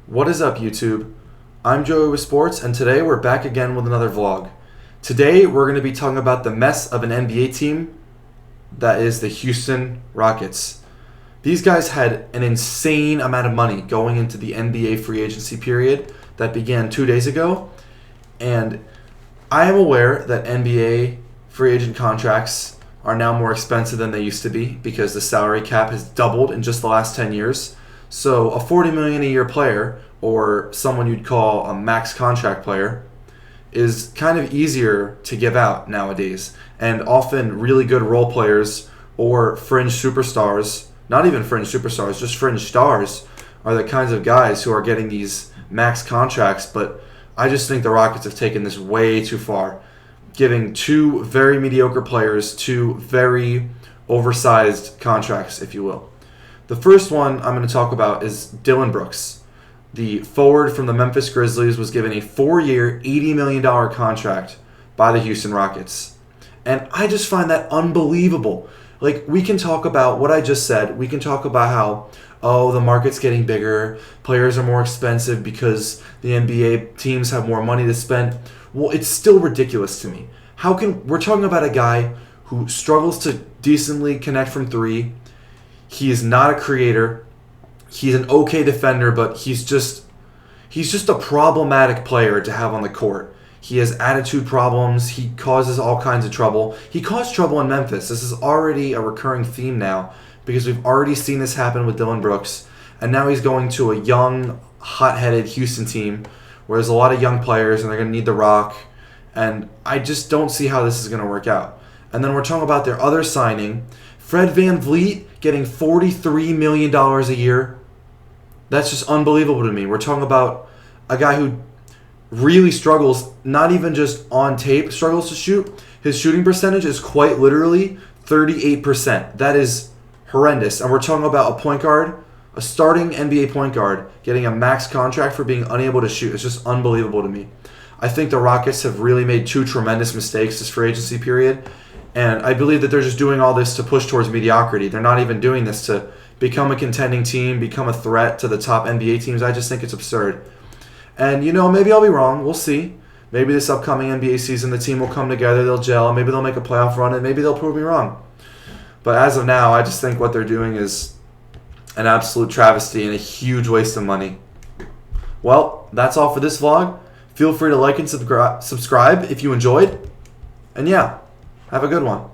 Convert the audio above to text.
What is up, YouTube? I'm Joey with Sports, and today we're back again with another vlog. Today we're going to be talking about the mess of an NBA team that is the Houston Rockets. These guys had an insane amount of money going into the NBA free agency period that began 2 days ago, and I am aware that NBA free agent contracts are now more expensive than they used to be because the salary cap has doubled in just the last 10 years. So a $40 million a year player, or someone you'd call a max contract player, is kind of easier to give out nowadays. And often really good role players or fringe superstars, not even fringe superstars, just fringe stars, are the kinds of guys who are getting these max contracts. But I just think the Rockets have taken this way too far, giving two very mediocre players two very oversized contracts, if you will. The first one I'm going to talk about is Dillon Brooks. The forward from the Memphis Grizzlies was given a 4-year, $80 million contract by the Houston Rockets. And I just find that unbelievable. Like, we can talk about what I just said. We can talk about how, the market's getting bigger, players are more expensive because the NBA teams have more money to spend. Well, it's still ridiculous to me. We're talking about a guy who struggles to decently connect from three. He is not a creator. He's an okay defender, but he's just a problematic player to have on the court. He has attitude problems. He causes all kinds of trouble. He caused trouble in Memphis. This is already a recurring theme now because we've already seen this happen with Dillon Brooks. And now he's going to a young, hot-headed Houston team where there's a lot of young players and they're going to need the rock. And I just don't see how this is going to work out. And then we're talking about their other signing, Fred VanVleet, getting $43 million a year. That's just unbelievable to me. We're talking about a guy who really struggles, not even just on tape, struggles to shoot. His shooting percentage is quite literally 38%. That is horrendous. And we're talking about a point guard, a starting NBA point guard, getting a max contract for being unable to shoot. It's just unbelievable to me. I think the Rockets have really made two tremendous mistakes this free agency period. And I believe that they're just doing all this to push towards mediocrity. They're not even doing this to become a contending team, become a threat to the top NBA teams. I just think it's absurd. And, maybe I'll be wrong. We'll see. Maybe this upcoming NBA season, the team will come together, they'll gel, maybe they'll make a playoff run, and maybe they'll prove me wrong. But as of now, I just think what they're doing is an absolute travesty and a huge waste of money. Well, that's all for this vlog. Feel free to like and subscribe if you enjoyed. And yeah, have a good one.